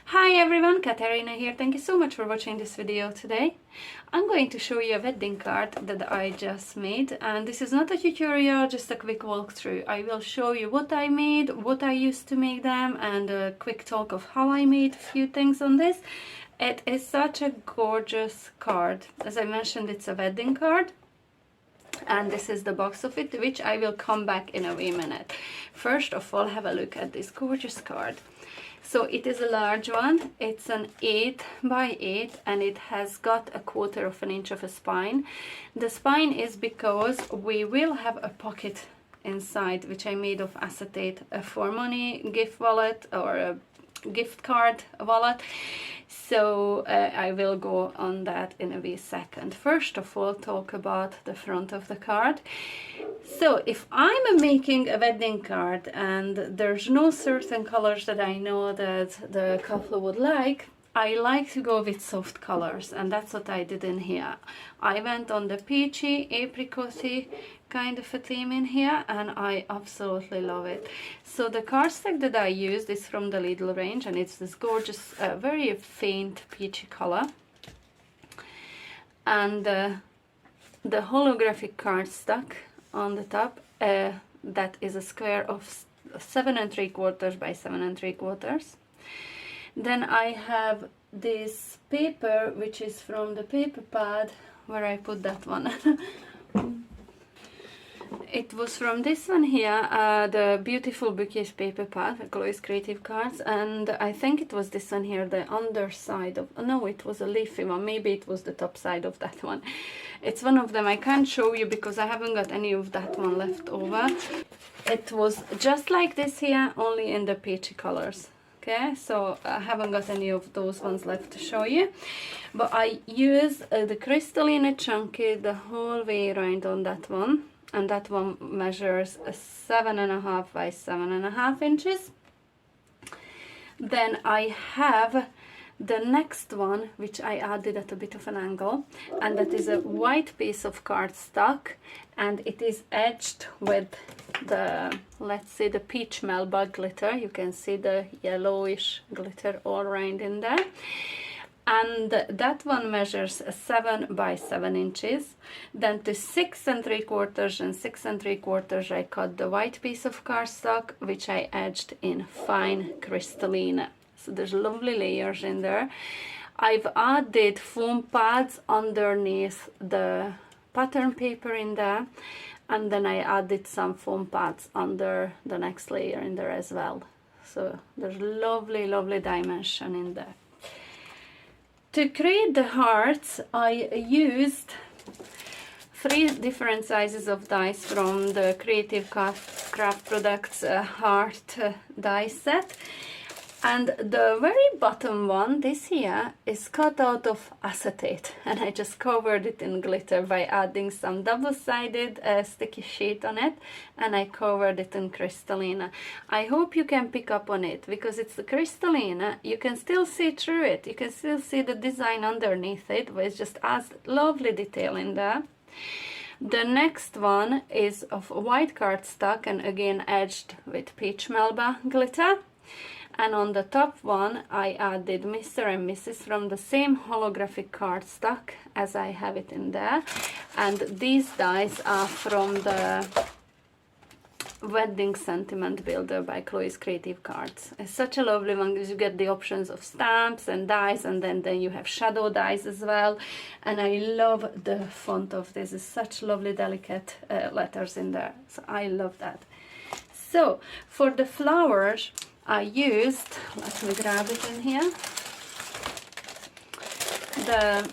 Hi everyone, Katarina here. Thank you so much for watching this video today. I'm going to show you a wedding card that I just made, and this is not a tutorial, just a quick walkthrough. I will show you what I made, what I used to make them, and a quick talk of how I made a few things on this. It is such a gorgeous card. As I mentioned, it's a wedding card. And this is the box of it, which I will come back in a wee minute. First of all, have a look at this gorgeous card. So it is a large one. It's an 8 by 8 and it has got a 1/4 of an inch of a spine. The spine is because we will have a pocket inside, which I made of acetate for money, gift wallet, or a gift card wallet. So I will go on that in a wee second. First of all, talk about the front of the card. So if I'm making a wedding card and there's no certain colors that I know that the couple would like, I like to go with soft colors, and that's what I did in here. I went on the peachy, apricotty kind of a theme in here, and I absolutely love it. So the cardstock that I used is from the Lidl range, and it's this gorgeous, very faint peachy color. And the holographic cardstock on the top, that is a square of 7 3/4 by 7 3/4. Then I have this paper, which is from the paper pad, where I put that one. It was from this one here, the beautiful bouquet paper pad, Chloe's Creative Cards, and I think it was this one here, the underside of, no, it was a leafy one, maybe it was the top side of that one. It's one of them. I can't show you because I haven't got any of that one left over. It was just like this here, only in the peachy colors. Okay, so I haven't got any of those ones left to show you, but I use the crystalline chunky the whole way around on that one, and that one measures 7.5 by 7.5 inches. Then I have the next one, which I added at a bit of an angle, and that is a white piece of cardstock, and it is edged with the, let's say, the peach melba glitter. You can see the yellowish glitter all around in there, and that one measures 7 by 7 inches. Then to 6 3/4 and 6 3/4 I cut the white piece of cardstock, which I edged in fine crystalline. So there's lovely layers in there. I've added foam pads underneath the pattern paper in there, and then I added some foam pads under the next layer in there as well. So there's lovely, lovely dimension in there. To create the hearts, I used 3 different sizes of dies from the Creative Craft Products heart die set. And the very bottom one, this here, is cut out of acetate, and I just covered it in glitter by adding some double-sided sticky sheet on it, and I covered it in crystalline. I hope you can pick up on it, because it's the crystalline. You can still see through it, you can still see the design underneath it, but it just adds lovely detail in there. The next one is of white cardstock, and again edged with peach melba glitter. And on the top one, I added Mr. and Mrs. from the same holographic cardstock as I have it in there. And these dies are from the Wedding Sentiment Builder by Chloe's Creative Cards. It's such a lovely one because you get the options of stamps and dies, and then you have shadow dies as well. And I love the font of this. It's such lovely, delicate letters in there. So I love that. So for the flowers, I used, let me grab it in here, the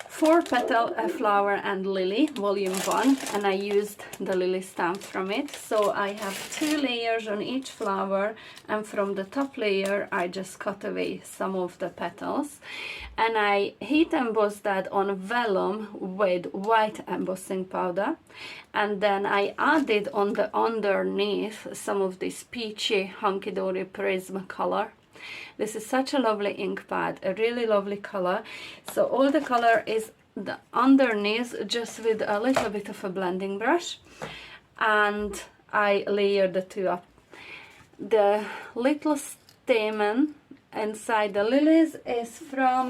4-petal flower and lily volume 1, and I used the lily stamp from it. So I have 2 layers on each flower, and from the top layer I just cut away some of the petals, and I heat embossed that on vellum with white embossing powder, and then I added on the underneath some of this peachy hunky-dory prism color. This is such a lovely ink pad, a really lovely color. So all the color is the underneath, just with a little bit of a blending brush, and I layered the two up. The little stamen inside the lilies is from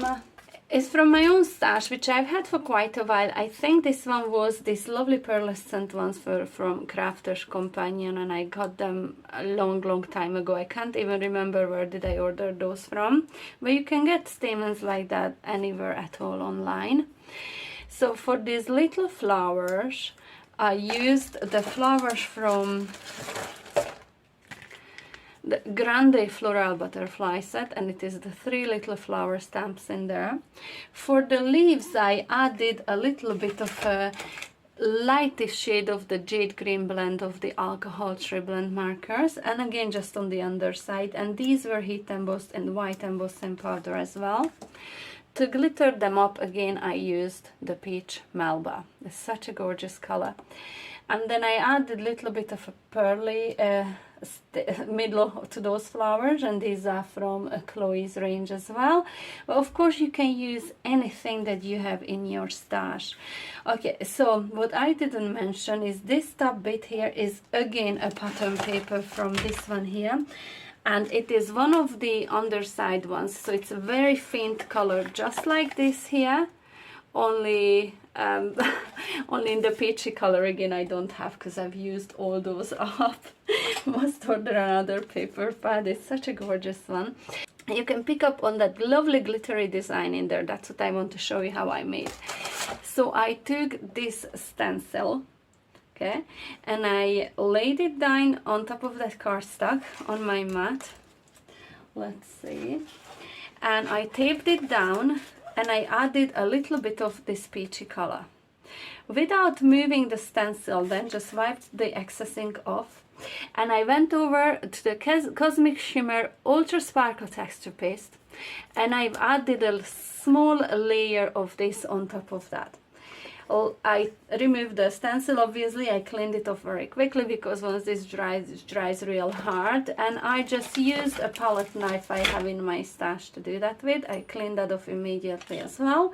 my own stash, which I've had for quite a while. I think this one was these lovely pearlescent ones from Crafter's Companion, and I got them a long time ago. I can't even remember where did I order those from, but you can get stamens like that anywhere at all online. So for these little flowers, I used the flowers from the Grande Floral Butterfly set, and it is the 3 little flower stamps in there. For the leaves, I added a little bit of a lightish shade of the Jade Green blend of the Alcohol Tree Blend markers, and again just on the underside, and these were heat embossed in white embossing powder as well. To glitter them up again, I used the Peach Melba. It's such a gorgeous color. And then I added a little bit of a pearly middle to those flowers, and these are from Chloe's range as well. But of course you can use anything that you have in your stash. Okay, so what I didn't mention is this top bit here is again a pattern paper from this one here, and it is one of the underside ones, so it's a very faint color, just like this here, only only in the peachy color. Again, I don't have, because I've used all those up. Must order another paper pad. It's such a gorgeous one. You can pick up on that lovely glittery design in there. That's what I want to show you how I made. So I took this stencil, okay, and I laid it down on top of that cardstock on my mat. Let's see. And I taped it down, and I added a little bit of this peachy color. Without moving the stencil, then just wiped the excess ink off, and I went over to the Cosmic Shimmer Ultra Sparkle Texture Paste, and I've added a small layer of this on top of that. I removed the stencil, obviously. I cleaned it off very quickly, because once this dries, it dries real hard, and I just used a palette knife I have in my stash to do that with. I cleaned that off immediately as well,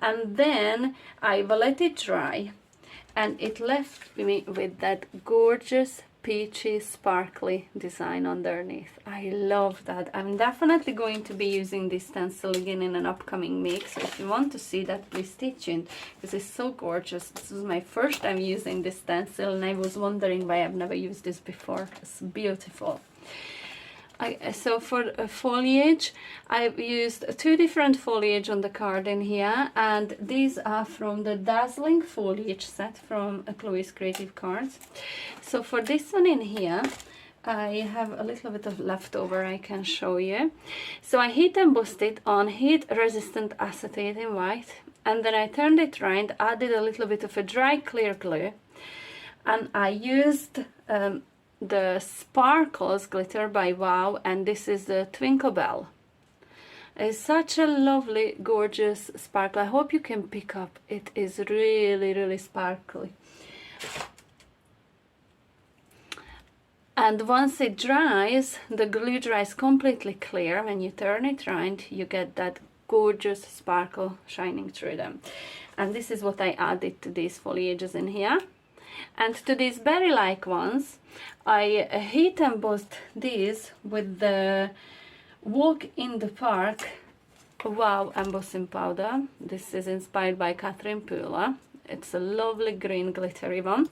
and then I let it dry, and it left me with that gorgeous peachy sparkly design underneath. I love that. I'm definitely going to be using this stencil again in an upcoming make, so if you want to see that, please stay tuned, because it's so gorgeous. This is my first time using this stencil, and I was wondering why I've never used this before. It's beautiful. So for foliage, I've used 2 different foliage on the card in here, and these are from the Dazzling Foliage set from Chloe's Creative Cards. So for this one in here, I have a little bit of leftover I can show you. So I heat embossed it on heat resistant acetate in white, and then I turned it around, added a little bit of a dry clear glue, and I used the Sparkles glitter by Wow, and this is the Twinkle Bell. It's such a lovely, gorgeous sparkle. I hope you can pick up. It is really sparkly. And once it dries, the glue dries completely clear. When you turn it around, you get that gorgeous sparkle shining through them. And this is what I added to these foliages in here. And to these berry-like ones, I heat embossed these with the Walk in the Park Wow embossing powder. This is inspired by Catherine Pula. It's a lovely green glittery one.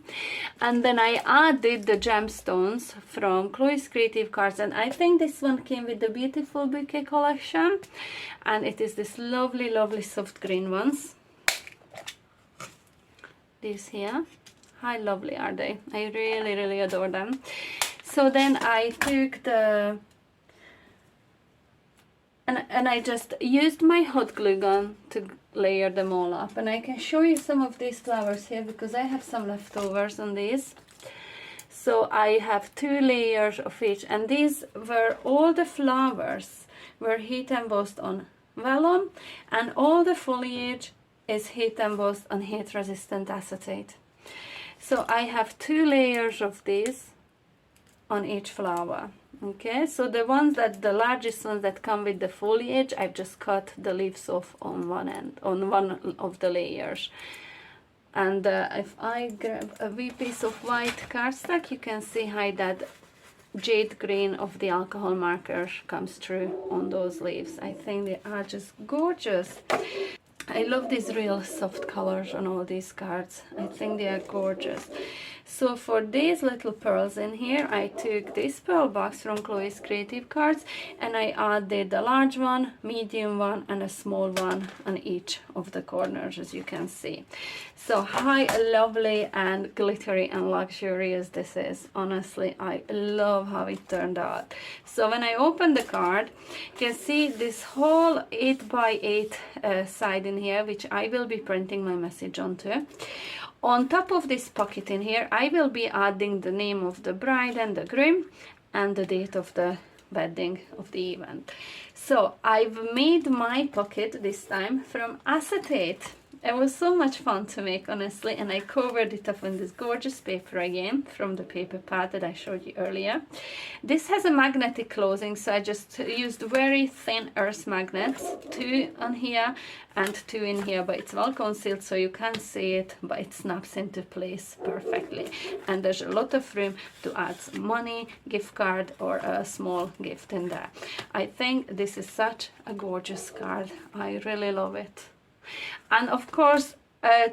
And then I added the gemstones from Chloe's Creative Cards, and I think this one came with the Beautiful Bouquet collection, and it is this lovely soft green ones. These here. How lovely are they? I really adore them. So then I took the and I just used my hot glue gun to layer them all up, and I can show you some of these flowers here because I have some leftovers on these. So I have 2 layers of each, and these were all the flowers were heat embossed on vellum, and all the foliage is heat embossed on heat resistant acetate. So I have 2 layers of these on each flower. Okay, so the largest ones that come with the foliage, I've just cut the leaves off on one end, on one of the layers. And if I grab a wee piece of white cardstock, you can see how that jade green of the alcohol marker comes through on those leaves. I think they are just gorgeous. I love these real soft colors on all these cards. I think they are gorgeous. So for these little pearls in here, I took this pearl box from Chloe's Creative Cards and I added a large one, medium one and a small one on each of the corners, as you can see. So how lovely and glittery and luxurious this is. Honestly, I love how it turned out. So when I open the card, you can see this whole 8 by 8 side in here, which I will be printing my message onto. On top of this pocket in here, I will be adding the name of the bride and the groom and the date of the wedding of the event. So I've made my pocket this time from acetate. It was so much fun to make, honestly, and I covered it up in this gorgeous paper again from the paper pad that I showed you earlier. This has a magnetic closing, so I just used very thin earth magnets, 2 on here and 2 in here, but it's well concealed so you can't see it, but it snaps into place perfectly. And there's a lot of room to add some money, gift card or a small gift in there. I think this is such a gorgeous card. I really love it. And of course,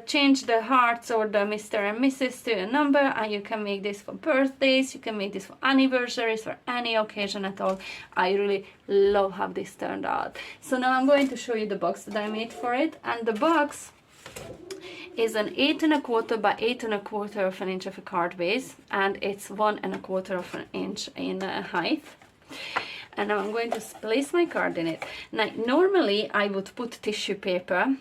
change the hearts or the Mr. and Mrs. to a number, and you can make this for birthdays, you can make this for anniversaries, for any occasion at all. I really love how this turned out. So now I'm going to show you the box that I made for it, and the box is an 8 1/4 by 8 1/4 of an inch of a card base, and it's 1 1/4 of an inch in height. And now I'm going to place my card in it. Now normally I would put tissue paper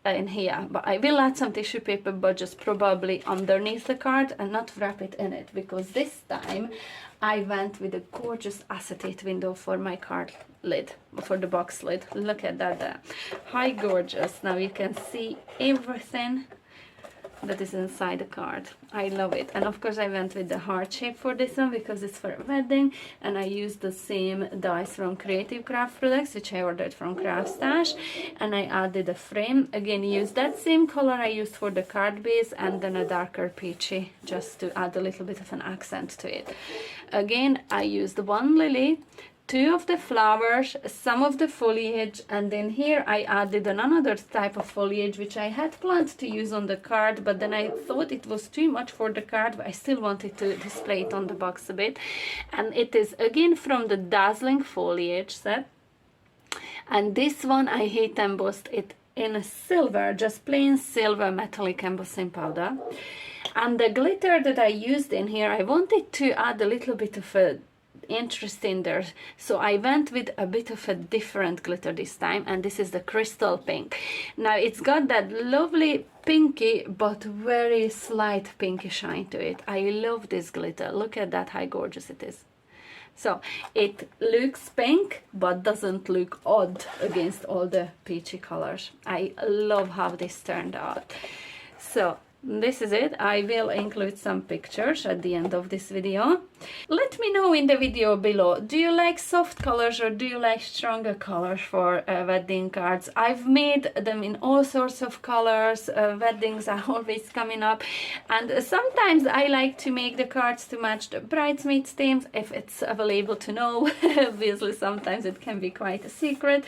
in here, but I will add some tissue paper, but just probably underneath the card and not wrap it in it, because this time I went with a gorgeous acetate window for my card lid, for the box lid. Look at that there. How gorgeous. Now you can see everything that is inside the card. I love it. And of course I went with the heart shape for this one because it's for a wedding, and I used the same dies from Creative Craft Products, which I ordered from Craft Stash, and I added a frame. Again, use that same color I used for the card base, and then a darker peachy just to add a little bit of an accent to it. Again, I used 1 lily, 2 of the flowers, some of the foliage, and then here I added another type of foliage which I had planned to use on the card, but then I thought it was too much for the card, but I still wanted to display it on the box a bit. And it is again from the Dazzling Foliage set, and this one I heat embossed it in silver, just plain silver metallic embossing powder. And the glitter that I used in here, I wanted to add a little bit of a interest in there, so I went with a bit of a different glitter this time, and this is the Crystal Pink. Now it's got that lovely pinky but very slight pinky shine to it. I love this glitter. Look at that, how gorgeous it is. So it looks pink but doesn't look odd against all the peachy colors. I love how this turned out. So this is it. I will include some pictures at the end of this video. Let me know in the video below, do you like soft colors or do you like stronger colors for wedding cards? I've made them in all sorts of colors. Weddings are always coming up, and sometimes I like to make the cards to match the bridesmaids' themes if it's available to know. Obviously sometimes it can be quite a secret,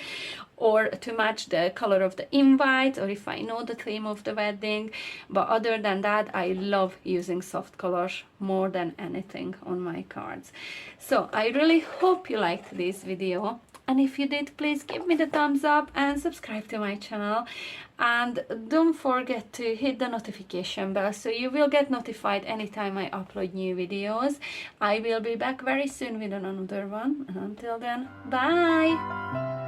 or to match the color of the invite, or if I know the theme of the wedding. But other than that, I love using soft colors more than anything on my cards. So I really hope you liked this video, and if you did, please give me the thumbs up and subscribe to my channel, and don't forget to hit the notification bell so you will get notified anytime I upload new videos. I will be back very soon with another one, and until then, bye.